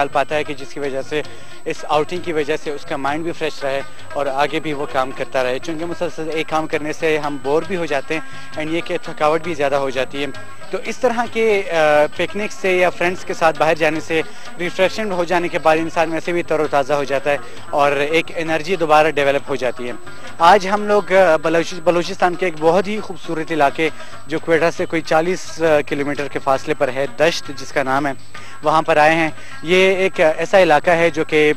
निकाल पाता है कि जिसकी वजह से इस आउटिंग की वजह से उसका माइंड भी फ्रेश रहे और आगे भी वो काम करता रहे। चूँकि मुसलसल एक काम करने से हम बोर भी हो जाते हैं एंड ये कि थकावट भी ज़्यादा हो जाती है। तो इस तरह के पिकनिक से या फ्रेंड्स के साथ बाहर जाने से रिफ्रेशमेंट हो जाने के बाद इंसान वैसे भी तरोताज़ा हो जाता है और एक एनर्जी दोबारा डेवलप हो जाती है। आज हम लोग बलूचिस्तान के एक बहुत ही खूबसूरत इलाके जो क्वेटा से कोई 40 किलोमीटर के फासले पर है, दश्त जिसका नाम है, वहाँ पर आए हैं। ये एक ऐसा इलाका है जो कि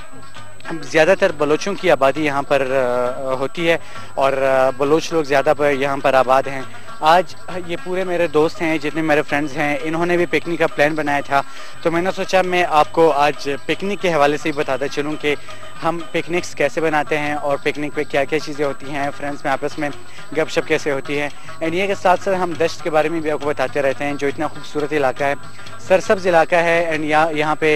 ज़्यादातर बलोचों की आबादी यहाँ पर होती है और बलोच लोग ज़्यादा यहाँ पर आबाद हैं। आज ये पूरे मेरे दोस्त हैं, जितने मेरे फ्रेंड्स हैं, इन्होंने भी पिकनिक का प्लान बनाया था, तो मैंने सोचा मैं आपको आज पिकनिक के हवाले से ही बताता चलूँ कि हम पिकनिक्स कैसे बनाते हैं और पिकनिक पे क्या क्या चीज़ें होती हैं, फ्रेंड्स में आपस में गपशप कैसे होती है। एंड ये के साथ साथ हम दश्त के बारे में भी आपको बताते रहते हैं, जो इतना खूबसूरत इलाका है, सरसब्ज इलाका है एंड यहाँ पे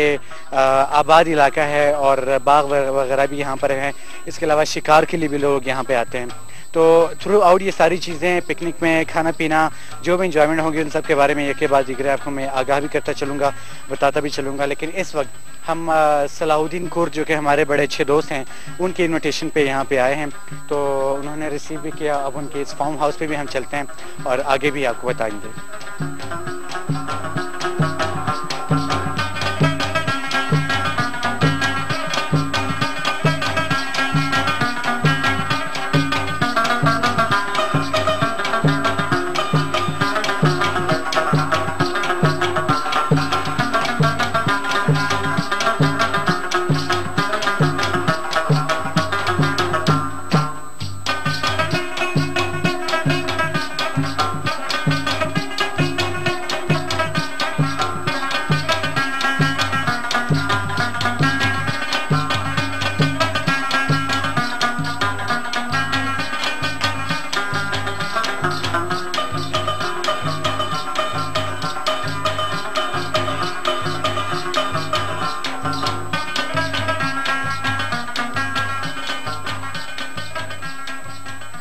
आबाद इलाका है और बाग वगैरह भी यहाँ पर हैं। इसके अलावा शिकार के लिए भी लोग यहाँ पे आते हैं। तो थ्रू आउट ये सारी चीज़ें पिकनिक में खाना पीना जो भी इंजॉयमेंट होंगी उन सब के बारे में एक के बाद दिखरे आपको मैं आगाह भी करता चलूँगा, बताता भी चलूँगा। लेकिन इस वक्त हम सलाहुद्दीन कुर्द जो कि हमारे बड़े अच्छे दोस्त हैं, उनके इन्विटेशन पे यहाँ पे आए हैं, तो उन्होंने रिसीव भी किया। अब उनके इस फार्म हाउस पे भी हम चलते हैं और आगे भी आपको बताएंगे।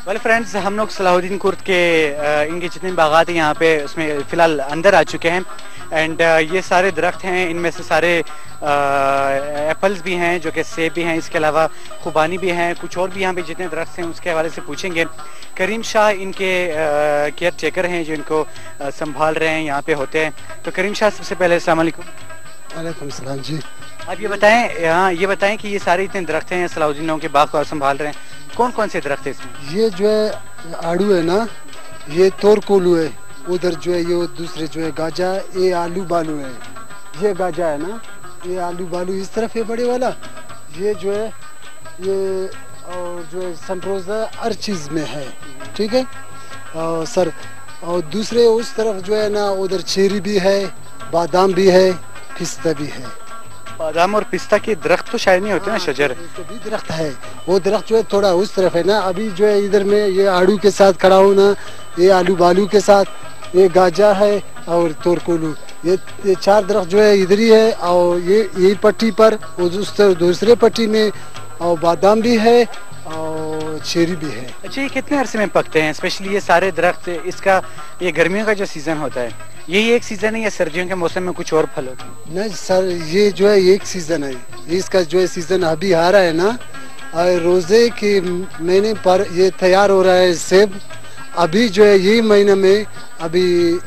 वेल फ्रेंड्स, हम लोग सलाहुद्दीन कुर्द के इनके जितने बागात हैं यहाँ पे उसमें फ़िलहाल अंदर आ चुके हैं एंड ये सारे दरख्त हैं, इनमें से सारे एप्पल्स भी हैं जो कि सेब भी हैं, इसके अलावा खुबानी भी हैं, कुछ और भी यहाँ पे जितने दरख्त हैं उसके हवाले से पूछेंगे। करीम शाह इनके केयर टेकर हैं जो इनको संभाल रहे हैं, यहाँ पे होते हैं। तो करीम शाह, सबसे पहले अस्सलाम वालेकुम। वालेकुम सलाम जी। आप ये बताएं कि ये सारे इतने दरख्त हैं सलाहुद्दीन लोगों के बाग को संभाल रहे हैं, कौन कौन से दरख्त है इसमें? ये जो है आड़ू है ना, ये तोरकोलू है, उधर जो है ये दूसरे जो है गाजा, ये आलू बालू है, ये गाजा है ना, ये आलू बालू इस तरफ है बड़े वाला, ये जो है ये और जो है सनरोज़ा हर चीज़ में है, ठीक है। और सर और दूसरे उस तरफ जो है ना उधर चेरी भी है, बादाम भी है, पिस्ता भी है। बादाम और पिस्ता के दरख्त तो शायद नहीं होते ना, शजर तो भी दरख्त है, वो दरख्त जो है थोड़ा उस तरफ है ना। अभी जो है इधर में ये आड़ू के साथ खड़ा हूँ ना, ये आलू बालू के साथ, ये गाजा है और तोरकोलू, ये चार दरख्त जो है इधर ही है। और ये पट्टी पर उस दूसरे पट्टी में और बादाम भी है और चेरी भी है। अच्छा, ये कितने अरसे में पकते हैं? स्पेशली ये सारे दरख्त, इसका ये गर्मियों का जो सीजन होता है यही एक सीजन है या सर्दियों के मौसम में कुछ और फल होते हैं? नहीं सर, ये जो है एक सीजन है, इसका जो है सीजन अभी आ रहा है ना, रोजे के महीने पर ये तैयार हो रहा है सेब। अभी जो है यही महीने में अभी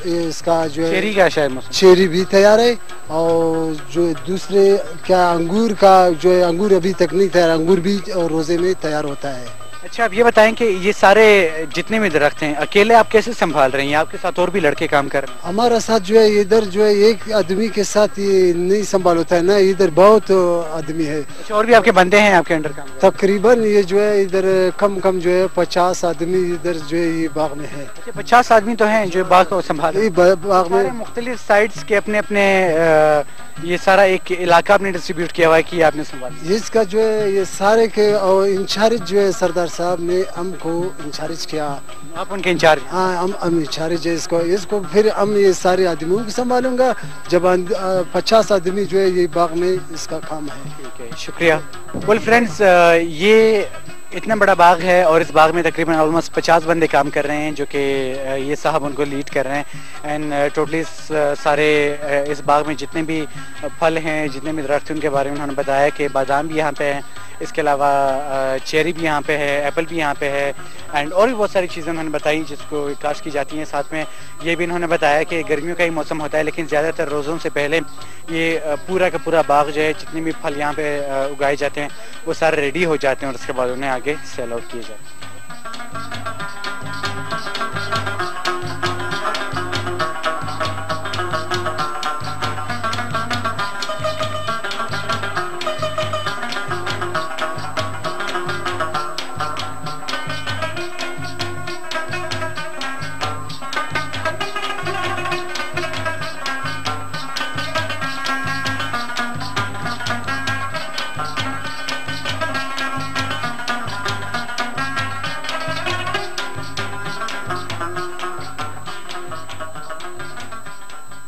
इसका जो है चेरी का शायद मौसम, चेरी भी तैयार है। और जो दूसरे क्या अंगूर का जो है, अंगूर अभी तक नहीं तैयार, अंगूर भी रोजे में तैयार होता है। अच्छा, आप ये बताएं कि ये सारे जितने भी दरख्त हैं अकेले आप कैसे संभाल रहे हैं या आपके साथ और भी लड़के काम कर रहे हैं? हमारा साथ जो है इधर जो है एक आदमी के साथ ये नहीं संभाल होता है ना, इधर बहुत आदमी है। अच्छा, और भी आपके बंदे हैं आपके अंडर काम? तकरीबन ये जो है इधर कम जो है 50 आदमी इधर जो है ये बाग में है। अच्छा, 50 आदमी तो हैं जो बाग को संभाल रहे हैं। बाग में मुख्तलिफ साइड्स के अपने अपने ये सारा एक इलाका आपने डिस्ट्रीब्यूट किया हुआ है कि आपने संभाला? इसका जो है ये सारे के और इंचार्ज जो है सरदार साहब ने हमको इंचार्ज किया। आप उनके इंचार्ज? हाँ, हम इंचार्ज है इसको फिर हम ये सारे आदमियों को संभालूंगा। जब 50 आदमी जो है ये बाग में इसका काम है। ठीक है, शुक्रिया। वेल फ्रेंड्स, ये इतना बड़ा बाग है और इस बाग में तकरीबन ऑलमोस्ट 50 बंदे काम कर रहे हैं, जो कि ये साहब उनको लीड कर रहे हैं। एंड टोटली सारे इस बाग में जितने भी फल हैं, जितने भी दरख्त हैं, उनके बारे में उन्होंने बताया कि बादाम भी यहाँ पे है, इसके अलावा चेरी भी यहाँ पे है, एप्पल भी यहाँ पे है, एंड और भी बहुत सारी चीज़ें उन्होंने बताई जिसको काश्त की जाती हैं। साथ में ये भी इन्होंने बताया कि गर्मियों का ही मौसम होता है, लेकिन ज़्यादातर रोज़ों से पहले ये पूरा का पूरा बाग जो है, जितने भी फल यहाँ पे उगाए जाते हैं, वो सारे रेडी हो जाते हैं और उसके बाद उन्हें आगे सेल आउट किए जाते हैं।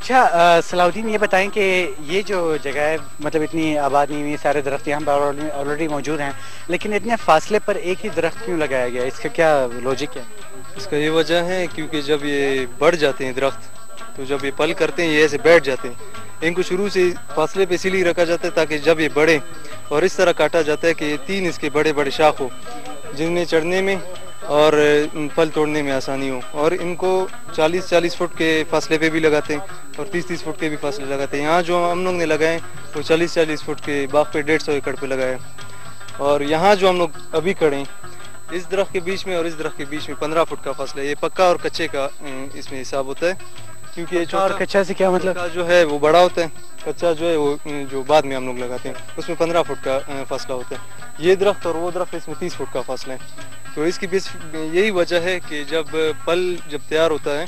अच्छा सलाउद्दीन, ये बताएं कि ये जो जगह है, मतलब इतनी आबाद नहीं हुई, सारे दरख्त यहाँ पर ऑलरेडी मौजूद हैं, लेकिन इतने फासले पर एक ही दरख्त क्यों लगाया गया? इसका क्या लॉजिक है? इसका ये वजह है क्योंकि जब ये बढ़ जाते हैं दरख्त, तो जब ये पल करते हैं ये ऐसे बैठ जाते हैं। इनको शुरू से फासले पे इसीलिए रखा जाता है ताकि जब ये बढ़े और इस तरह काटा जाता है कि ये 3 इसके बड़े बड़े शाख हो, जिनमें चढ़ने में और फल तोड़ने में आसानी हो। और इनको 40-40 फुट के फासले पे भी लगाते हैं और 30-30 फुट के भी फासले लगाते हैं। यहाँ जो हम लोग ने लगाए वो 40-40 फुट के बाग पे 150 एकड़ पे लगाए। और यहाँ जो हम लोग अभी खड़े हैं, इस दरख्त के बीच में और इस दरख्त के बीच में 15 फुट का फासला है। ये पक्का और कच्चे का इसमें हिसाब होता है, क्योंकि ये और कच्चा से क्या मतलब? जो है वो बड़ा होता है, कच्चा जो है वो जो बाद में हम लोग लगाते हैं उसमें 15 फुट का फासला होता है। ये दरख्त और वो दरख्त, इसमें 30 फुट का फासला है। तो इसकी बेस यही वजह है कि जब पल तैयार होता है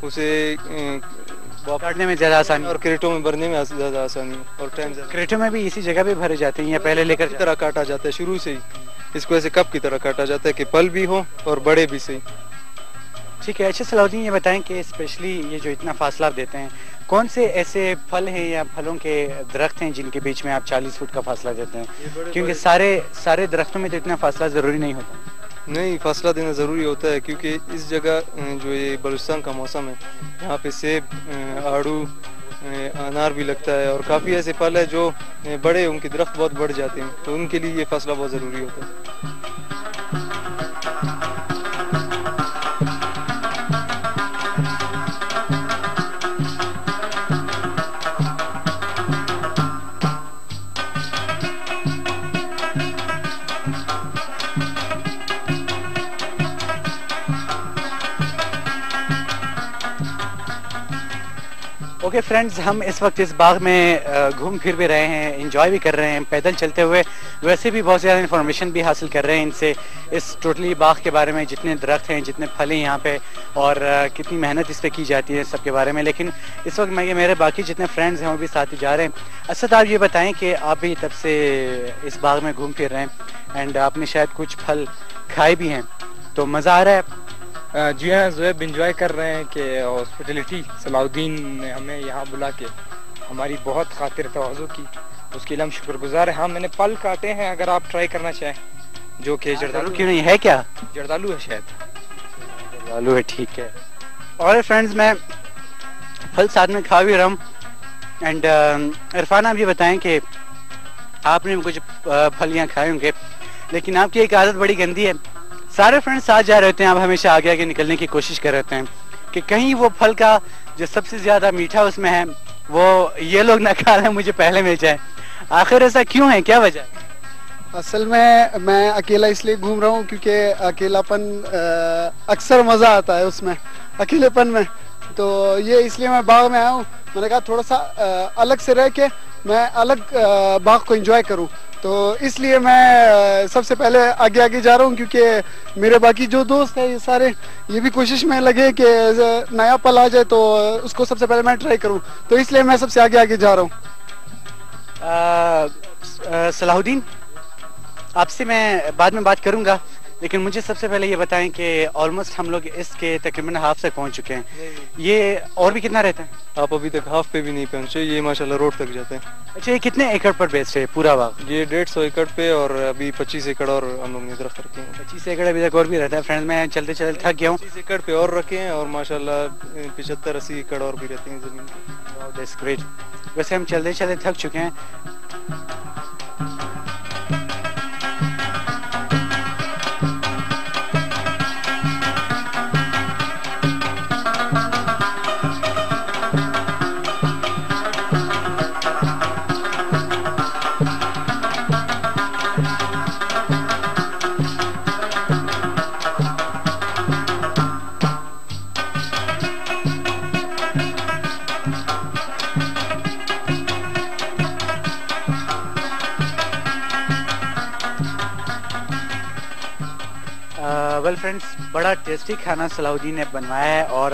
उसे काटने में ज़्यादा आसानी और क्रेटों में भरने में ज़्यादा आसानी और टाइम। क्रेटों में भी इसी जगह पे भरे जाते हैं या पहले लेकर तरह काटा जाता है? शुरू से ही इसको ऐसे कप की तरह काटा जाता है कि पल भी हो और बड़े भी सही। ठीक है। अच्छा सलाउद्दीन, ये बताएं कि स्पेशली ये जो इतना फासला आप देते हैं, कौन से ऐसे फल हैं या फलों के दरख्त हैं जिनके बीच में आप 40 फुट का फासला देते हैं? क्योंकि सारे दरख्तों में तो इतना फासला ज़रूरी नहीं होता। नहीं, फासला देना ज़रूरी होता है क्योंकि इस जगह जो ये बलूचिस्तान का मौसम है, यहाँ पे सेब, आड़ू, अनार भी लगता है और काफ़ी ऐसे फल है जो बड़े, उनके दरख्त बहुत बढ़ जाते हैं, तो उनके लिए ये फासला बहुत ज़रूरी होता है। ओके फ्रेंड्स, हम इस वक्त इस बाग में घूम फिर भी रहे हैं, एंजॉय भी कर रहे हैं पैदल चलते हुए। वैसे भी बहुत ज़्यादा इन्फॉर्मेशन भी हासिल कर रहे हैं इनसे, इस टोटली बाग के बारे में, जितने दरख्त हैं, जितने फल हैं यहाँ पे और कितनी मेहनत इस पर की जाती है, सबके बारे में। लेकिन इस वक्त मेरे बाकी जितने फ्रेंड्स हैं वो भी साथ ही जा रहे हैं। असद, आप ये बताएँ कि आप भी तब से इस बाग में घूम फिर रहे हैं एंड आपने शायद कुछ फल खाए भी हैं, तो मज़ा आ रहा है? जी हाँ ज़ुएब, इंजॉय कर रहे हैं कि हॉस्पिटलिटी सलाउद्दीन ने हमें यहाँ बुला के हमारी बहुत खातिर तवज्जो की, उसके लिए हम शुक्रगुजार हैं। हाँ, मैंने फल काटे हैं, अगर आप ट्राई करना चाहें, जो कि जर्दालू क्यों नहीं है? क्या जर्दालू है? शायद जर्दालू है। ठीक है। और फ्रेंड्स, मैं फल साथ में खा भी रहा हूँ। एंड इरफान, आप ये बताएं कि आपने कुछ फल यहाँ खाए होंगे, लेकिन आपकी एक आदत बड़ी गंदी है, सारे फ्रेंड्स साथ जा रहे होते हैं, आप हमेशा आगे आगे निकलने की कोशिश कर रहे हैं कि कहीं वो फल का जो सबसे ज्यादा मीठा उसमें है वो ये लोग ना खा लें, मुझे पहले मिल जाए। आखिर ऐसा क्यों है, क्या वजह? असल में मैं अकेला इसलिए घूम रहा हूँ क्योंकि अकेलापन अक्सर मज़ा आता है उसमें, अकेलेपन में। तो ये इसलिए मैं बाग में आया हूँ। मैंने कहा थोड़ा सा अलग से रह के मैं अलग बाग को एंजॉय करूँ, तो इसलिए मैं सबसे पहले आगे आगे जा रहा हूँ, क्योंकि मेरे बाकी जो दोस्त हैं ये सारे ये भी कोशिश में लगे कि नया पल आ जाए तो उसको सबसे पहले मैं ट्राई करूँ, तो इसलिए मैं सबसे आगे आगे जा रहा हूँ। सलाहुद्दीन, आपसे मैं बाद में बात करूंगा, लेकिन मुझे सबसे पहले ये बताएं कि ऑलमोस्ट हम लोग इसके तकरीबन हाफ तक पहुंच चुके हैं। ये और भी कितना रहता है? आप अभी तक हाफ पे भी नहीं पहुंचे, ये माशाल्लाह रोड तक जाते हैं। अच्छा, ये कितने एकड़ पर बेस्ड है पूरा बाग? ये 150 एकड़ पे, और अभी 25 एकड़ और हम लोग ने दरख्त रखे हैं। 25 एकड़ अभी तक और भी रहता है। फ्रेंड्स, मैं चलते चलते थक गया हूँ। 25 एकड़ पे और रखे हैं, और माशाल्लाह 75-80 एकड़ और भी रहते हैं जमीन पे। That's great. वैसे हम चलते चलते थक चुके हैं। वेल फ्रेंड्स, बड़ा टेस्टी खाना सलाहुद्दीन ने बनवाया है और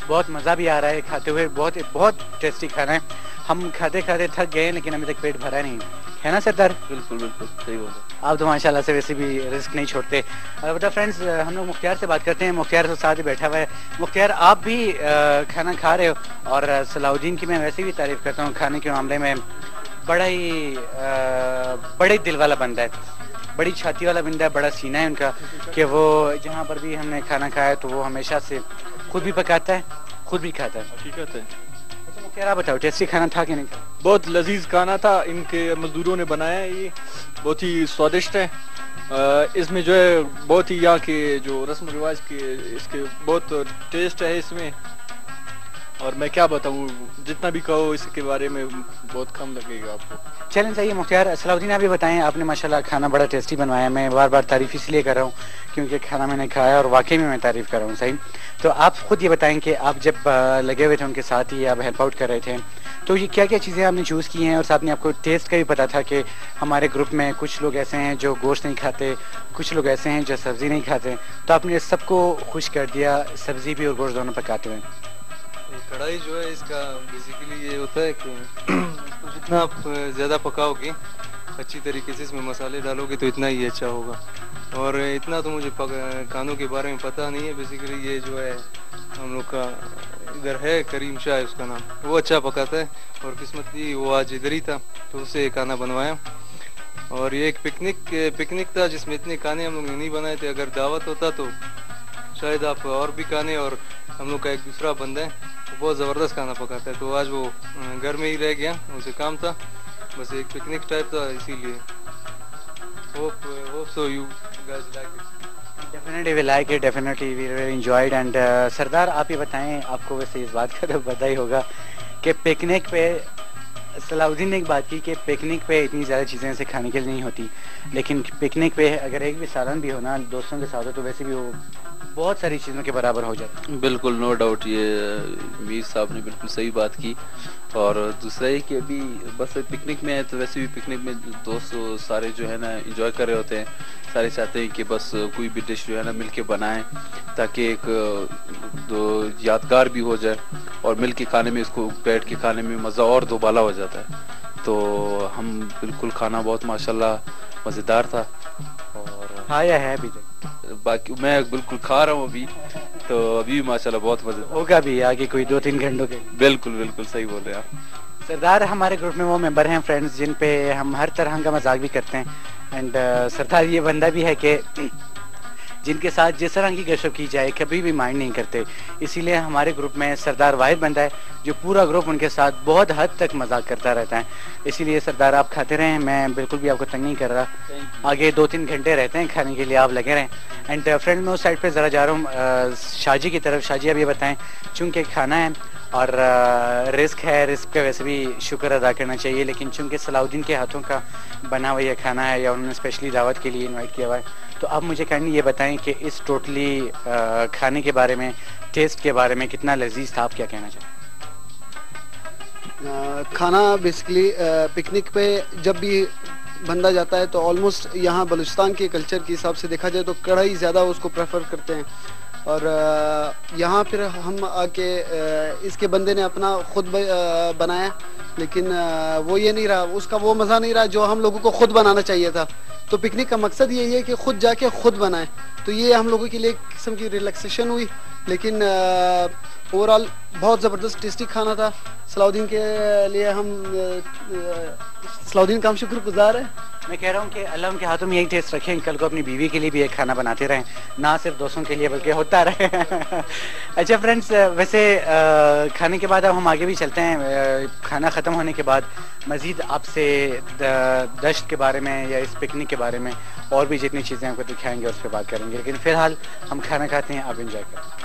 बहुत मज़ा भी आ रहा है खाते हुए। बहुत टेस्टी खाना है। हम खाते खाते थक गए हैं, लेकिन अभी तक पेट भरा नहीं है ना सरदार? बिल्कुल बिल्कुल सही बोला आप तो माशाल्लाह से वैसे भी रिस्क नहीं छोड़ते। बता फ्रेंड्स, हम लोग मुख्तियार से बात करते हैं। मुख्तियार तो साथ ही बैठा हुआ है। मुख्तियार, आप भी खाना खा रहे हो, और सलाहुद्दीन की मैं वैसे भी तारीफ करता हूँ। खाने के मामले में बड़े दिल वाला बंदा है, बड़ी छाती वाला बंदा है, बड़ा सीना है उनका कि वो जहाँ पर भी हमने खाना खाया तो वो हमेशा से खुद भी पकाता है, खुद भी खाता है। हकीकत है। अच्छा मुख्तियार, आप बताओ टेस्टी खाना था कि नहीं? बहुत लजीज खाना था, इनके मजदूरों ने बनाया है। ये बहुत ही स्वादिष्ट है। इसमें जो है बहुत ही यहाँ के जो रस्म रिवाज के इसके बहुत टेस्ट है इसमें, और मैं क्या बताऊँ, जितना भी कहो इसके बारे में बहुत कम लगेगा आपको। चलें, सही है। मुख्तियार, सलाहुद्दीन आप भी बताएं, आपने माशाल्लाह खाना बड़ा टेस्टी बनवाया। मैं बार बार तारीफ इसलिए कर रहा हूँ क्योंकि खाना मैंने खाया और वाकई में मैं तारीफ कर रहा हूँ। सही, तो आप खुद ये बताएं कि आप जब लगे हुए थे उनके साथ ही, आप हेल्प आउट कर रहे थे, तो ये क्या क्या चीज़ें आपने चूज़ की हैं? और साथ में आपको टेस्ट का भी पता था कि हमारे ग्रुप में कुछ लोग ऐसे हैं जो गोश्त नहीं खाते, कुछ लोग ऐसे हैं जो सब्ज़ी नहीं खाते, तो आपने सबको खुश कर दिया सब्ज़ी भी और गोश्त दोनों पकाते हुए। कढ़ाई जो है इसका बेसिकली ये होता है कि जितना आप ज़्यादा पकाओगे, अच्छी तरीके से इसमें मसाले डालोगे, तो इतना ही अच्छा होगा। और इतना तो मुझे खानों के बारे में पता नहीं है। बेसिकली ये जो है हम लोग का इधर है, करीम शाह है उसका नाम, वो अच्छा पकाता है, और किस्मत थी वो आज इधर ही था तो उससे खाना बनवाया। और ये एक पिकनिक था जिसमें इतने खाने हम लोग ने नहीं बनाए थे। अगर दावत होता तो शायद आप और भी खाने, और हम लोग का एक दूसरा बंदा है वो बहुत ज़बरदस्त खाना पकाता है, तो आज वो घर में ही रह गया, उसे काम था, बस एक पिकनिक टाइप था, इसीलिए hope so you guys like it. Definitely we like it, definitely we really enjoyed and सरदार आप ये बताएं, आपको वैसे इस बात का तो पता ही होगा कि पिकनिक पे सलाहुद्दीन ने एक बात की कि पिकनिक पे इतनी ज़्यादा चीज़ें ऐसे खाने के लिए नहीं होती, लेकिन पिकनिक पे अगर एक भी सालन भी हो ना दोस्तों के साथ हो तो वैसे भी वो बहुत सारी चीज़ों के बराबर हो जाती है। बिल्कुल, नो डाउट, ये मीर साहब ने बिल्कुल सही बात की। और दूसरा ये कि अभी बस पिकनिक में है तो वैसे भी पिकनिक में दोस्त सारे जो है ना एंजॉय कर रहे होते हैं, सारे चाहते हैं कि बस कोई भी डिश जो है ना मिलके बनाएं ताकि एक दो यादगार भी हो जाए, और मिल के खाने में, इसको बैठ के खाने में मज़ा और दोबाला हो जाता है। तो हम बिल्कुल खाना बहुत माशाल्लाह मज़ेदार था, और खाया है अभी तक, बाकी मैं बिल्कुल खा रहा हूँ अभी, तो अभी भी माशाल्लाह बहुत मज़े होगा भी आगे कोई 2-3 घंटों के। बिल्कुल बिल्कुल सही बोल रहे हैं आप। सरदार हमारे ग्रुप में वो मेंबर हैं फ्रेंड्स जिन पे हम हर तरह का मजाक भी करते हैं, एंड सरदार ये बंदा भी है कि जिनके साथ जिस तरह की गपशप की जाए कभी भी माइंड नहीं करते। इसीलिए हमारे ग्रुप में सरदार वाहिद बंदा है जो पूरा ग्रुप उनके साथ बहुत हद तक मजाक करता रहता है। इसीलिए सरदार आप खाते रहें, मैं बिल्कुल भी आपको तंग नहीं कर रहा। आगे 2-3 घंटे रहते हैं खाने के लिए, आप लगे रहें। एंड फ्रेंड मैं उस साइड पे ज़रा जा रहा हूँ शाहजी की तरफ। शाहजी आप ये बताएं, चूँकि खाना है और रिस्क है, रिस्क पे वैसे भी शुक्र अदा करना चाहिए, लेकिन चूँकि सलाहुद्दीन के हाथों का बना हुआ ये खाना है या उन्होंने स्पेशली दावत के लिए इनवाइट किया हुआ है, तो आप मुझे काइंडली ये बताएं कि इस टोटली खाने के बारे में, टेस्ट के बारे में कितना लजीज था, आप क्या कहना चाहें? खाना बेसिकली पिकनिक पे जब भी बंदा जाता है तो ऑलमोस्ट यहाँ बलूचिस्तान के कल्चर के हिसाब से देखा जाए तो कढ़ाई ज़्यादा उसको प्रेफर करते हैं। और यहाँ फिर हम आके इसके बंदे ने अपना खुद बनाया, लेकिन वो ये नहीं रहा, उसका वो मज़ा नहीं रहा जो हम लोगों को खुद बनाना चाहिए था। तो पिकनिक का मकसद यही है कि खुद जाके खुद बनाएं। तो ये हम लोगों के लिए एक किस्म की रिलैक्सेशन हुई, लेकिन ओवरऑल बहुत ज़बरदस्त टेस्टी खाना था। सलाउद्दीन के लिए हम सलाउद्दीन का हम शुक्रगुजार है। मैं कह रहा हूँ कि अल्लाह उनके हाथों में यही टेस्ट रखें, कल को अपनी बीवी के लिए भी एक खाना बनाते रहें, ना सिर्फ दोस्तों के लिए बल्कि होता रहे। अच्छा फ्रेंड्स, वैसे खाने के बाद अब हम आगे भी चलते हैं। खाना ख़त्म होने के बाद मज़ीद आपसे दश्त के बारे में या इस पिकनिक के बारे में और भी जितनी चीज़ें आपको दिखाएंगे उस पर बात करेंगे, लेकिन फ़िलहाल हम खाना खाते हैं, आप इंजॉय करें।